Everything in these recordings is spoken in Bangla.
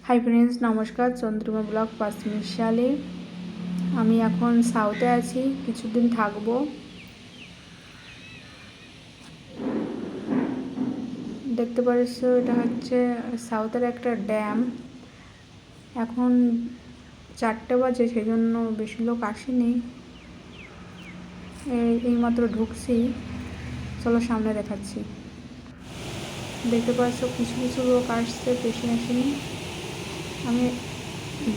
হাই ফ্রেন্ডস, নমস্কার। চন্দ্রিমা ব্লগ পাঁচমিশালে আমি এখন সাউথে আছি, কিছুদিন থাকবো। দেখতে পাচ্ছ, এটা হচ্ছে সাউথের একটা ড্যাম। এখন 4টে বাজে, সেই জন্য বেশি লোক আসেনি। এইমাত্র ঢুকছি, চলো সামনে দেখাচ্ছি। দেখতে পাচ্ছ কিছু কিছু লোক আসছে, বেশি আসেনি। আমি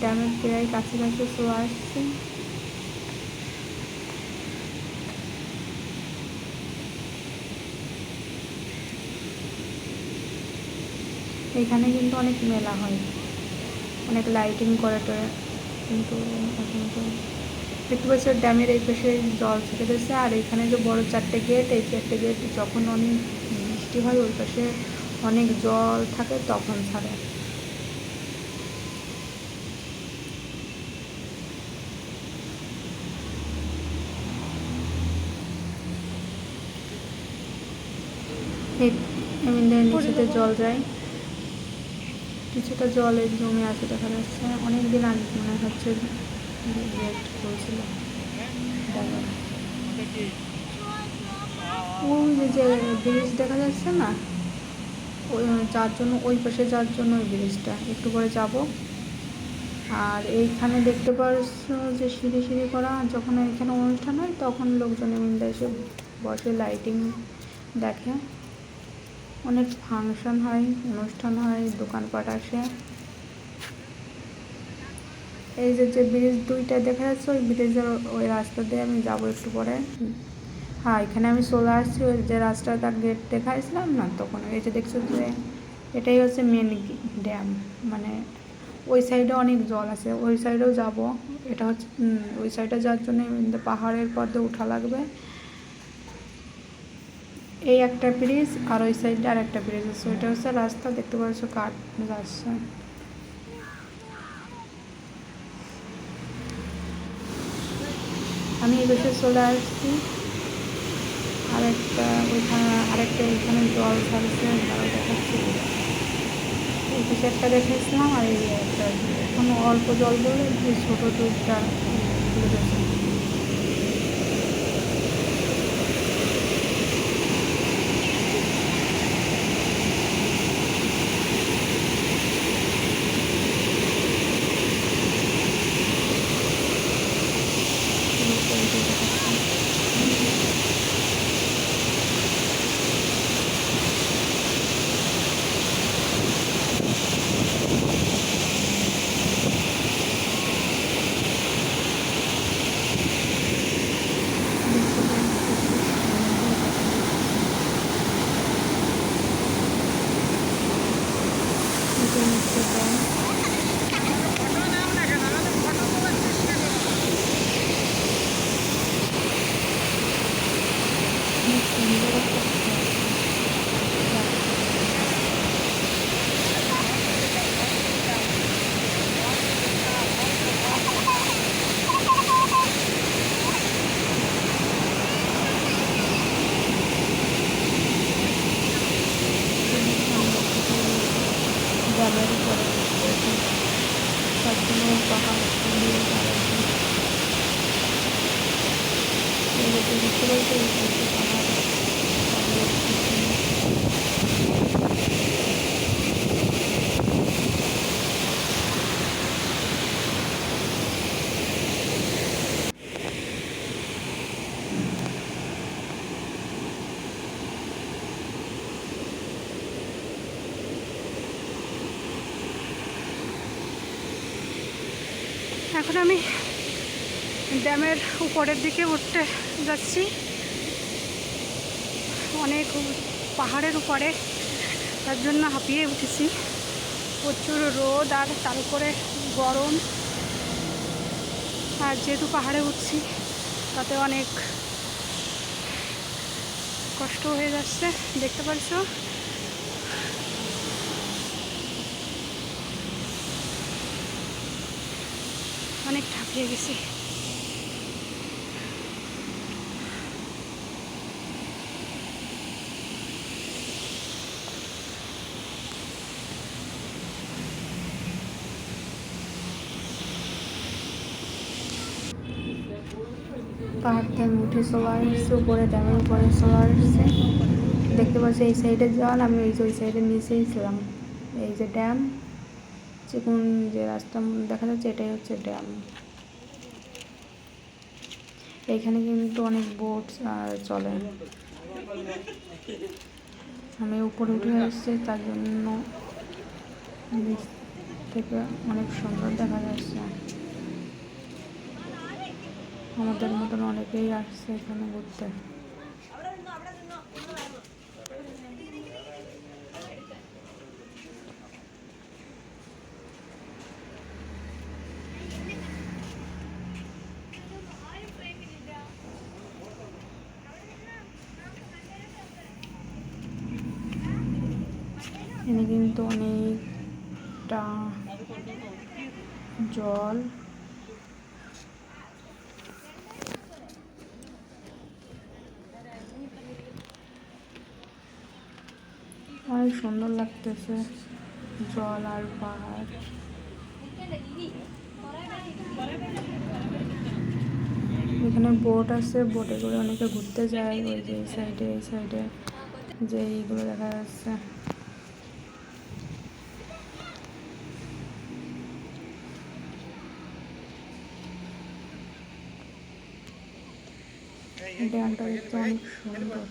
ড্যামের প্রায় কাছাকাছি চলে আসছি। এখানে কিন্তু অনেক মেলা হয়, অনেক লাইটিং করে টোরে, কিন্তু এখন তো দেখতে পাচ্ছি ড্যামের এই পাশে জল ছেড়ে দিয়েছে। আর এখানে যে বড় 4টে গেট, এই 4টে গেট যখন অনেক বৃষ্টি হয় ওই পাশে অনেক জল থাকে, তখন ছাড়ে। নিচেতে জল যায়, কিছুটা জলের জমে আছে দেখা যাচ্ছে। অনেক দিন আগে মনে হচ্ছে গেট বলছিল। ওই যে ব্রিজ দেখা যাচ্ছে না, ওই যার জন্য ওই পাশে যার জন্য ওই ব্রিজটা একটু করে যাব। আর এইখানে দেখতে পাচ্ছ যে সিঁড়ি সিঁড়ি করা, যখন এখানে অনুষ্ঠান হয় তখন লোকজন এমনি এসে বসে, লাইটিং দেখে। অনেক ফাংশন হয়, অনুষ্ঠান হয়, দোকানপাট আসে। এই যে ব্রিজ দুইটা দেখা যাচ্ছে, ওই ব্রিজের ওই রাস্তা দিয়ে আমি যাবো একটু পরে। হ্যাঁ, এখানে আমি চলে আসছি। ওই যে রাস্তাটা গেট দেখাইছিলাম না তখন, এই যে দেখছো যে এটাই হচ্ছে মেন ড্যাম। মানে ওই সাইডে অনেক জল আছে, ওই সাইডেও যাব। এটা হচ্ছে ওই সাইডে যাওয়ার জন্য পাহাড়ের পথে উঠা লাগবে। এই একটা ব্রিজ, আর ওই সাইডে আর একটা ব্রিজ আছে, ওইটা হচ্ছে রাস্তা। দেখতে পাচ্ছ কাঠ যাচ্ছে। আমি এই বছর চলে আসছি। আরেকটা এখানে জল ছাড়ছে, ভালো দেখাচ্ছি। এই পাশে একটা দেখেছিলাম, আর এই একটা এখন অল্প জল বলে যে ছোটো টুকটা তুলে গেছে। ড্যামের উপরে সবসময় পাহাড় দিয়ে বুঝতে পারছি পাহাড়। এখন আমি ড্যামের উপরের দিকে উঠতে যাচ্ছি, অনেক পাহাড়ের উপরে, তার জন্য হাঁপিয়ে উঠেছি। প্রচুর রোদ, আর তার উপরে গরম। আর যেহেতু পাহাড়ে উঠছি তাতে অনেক কষ্ট হয়ে যাচ্ছে, দেখতে পাচ্ছ। অনেক হাঁপিয়ে গেছি। পাহাড় থেকে আমি উঠে চলে আসছি উপরে, ড্যামের উপরে চলে আসছি। দেখতে পাচ্ছি এই সাইডে জল, আমি ওই সাইডের নিচেই ছিলাম। এই যে ড্যাম, চিকুন যে রাস্তা দেখা যাচ্ছে এটাই হচ্ছে ড্যাম। এইখানে কিন্তু অনেক বোট চলে। আমি উপরে উঠে আসছি, তার জন্য নিচ থেকে অনেক সুন্দর দেখা যাচ্ছে। আমাদের মতন অনেকেই আসছে এখানে ঘুরতে। এখানে কিন্তু অনেকটা জল। অনেক সুন্দর লাগতেছে জল আর পাহাড়। এখানে বোট আছে, বোটে করে অনেকে ঘুরতে যায়। ওই যে এই সাইডে যে এইগুলো দেখা যাচ্ছে। ড্যামটা দেখতে অনেক সুন্দর।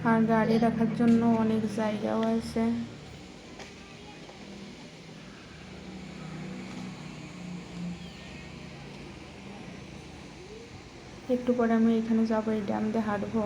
আর গাড়ি রাখার জন্য অনেক জায়গাও আছে। একটু পরে আমি এখানে যাবো, এই ড্যাম দিয়ে হাঁটবো।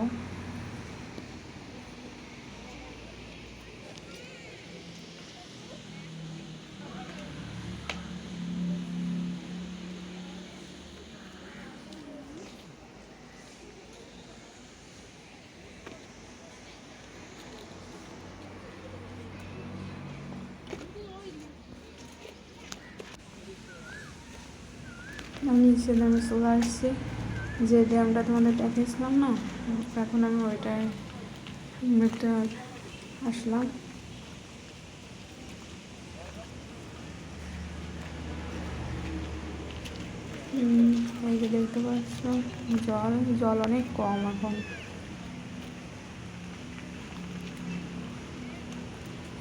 আমি নিচে নামে চলে আসছি, যে ড্যামটা তোমাদের দেখিয়েছিলাম না, এখন আমি ওইটাই আসলাম। এই যে দেখতে পাচ্ছ জল অনেক কম এখন।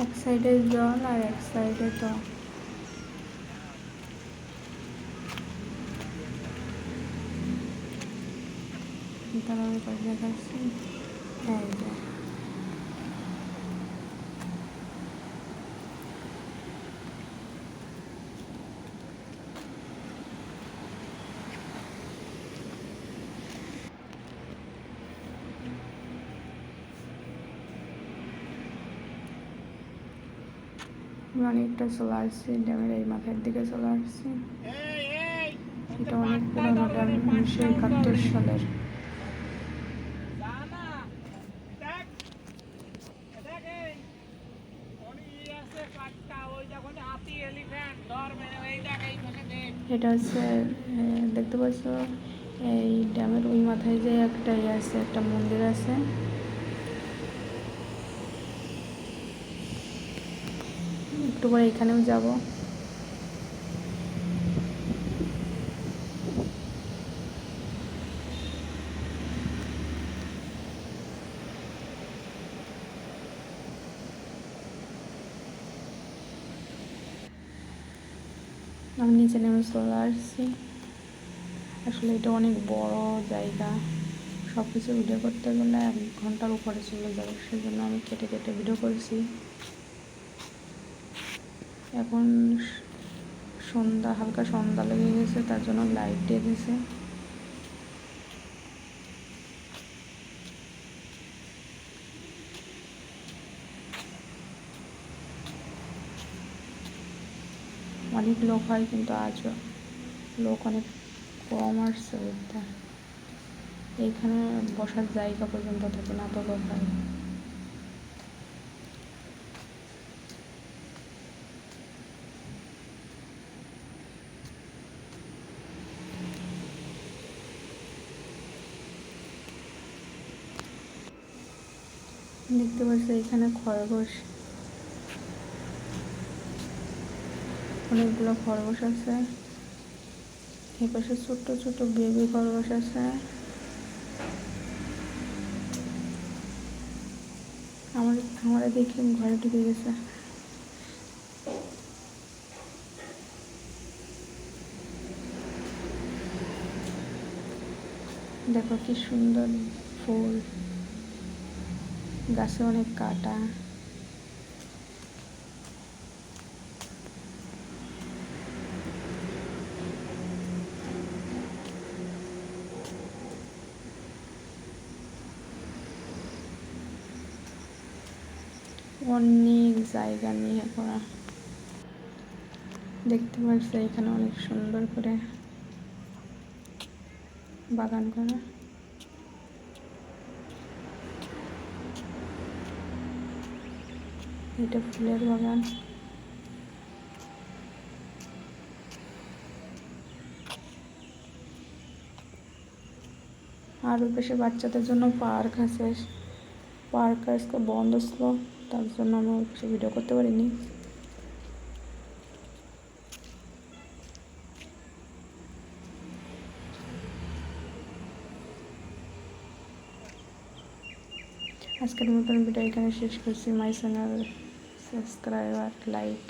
এক সাইডে জল আর এক সাইডে তো তারপরে পাশে দেখাচ্ছি। এই যে অনেকটা চলে আসছি, ড্যামের এই মাথার দিকে চলে আসছি। এটা অনেক পুরোনো ড্যাম, 1971 সালের। এটা হচ্ছে দেখতে পাচ্ছ এই ড্যামের ওই মাথায় যে একটা আছে, একটা মন্দির আছে। একটু পরে এখানেও যাব। আমি নিচে নেমে চলে আসছি। আসলে এটা অনেক বড় জায়গা, সব কিছু ভিডিও করতে গেলে 1 ঘন্টার উপরে চলে যাবে, সেজন্য আমি কেটে কেটে ভিডিও করেছি। এখন হালকা সন্ধ্যা লেগে গেছে, তার জন্য লাইট দিয়ে দিয়েছে। অনেক লোক হয়, কিন্তু আজও লোক অনেক কম আসছে দেখতে। এইখানে বসার জায়গা পর্যন্ত থাকে না, তো লোক হয়। দেখতে পাচ্ছি এখানে খরগোশ, অনেকগুলো খরগোশ আছে। এই পাশে ছোট্ট ছোট্ট বেবি খরগোশ আছে। আমার দেখে ঘরে ঢুকে গেছে। দেখো কি সুন্দর ফুল, গাছে অনেক কাটা। অনেক জায়গা নিয়ে করা। দেখতে পাচ্ছি এখানে অনেক সুন্দর করে বাগান করা। এটা ফুলের বাগান। আর ওই পাশে বাচ্চাদের জন্য পার্ক আছে। পার্ক আজকে বন্ধ ছিল, তার জন্য আমি ওই পাশে ভিডিও করতে পারিনি। আজকের মতন ভিডিও এখানে শেষ করছি। মাই চ্যানেল সাবস্ক্রাইব আর লাইক।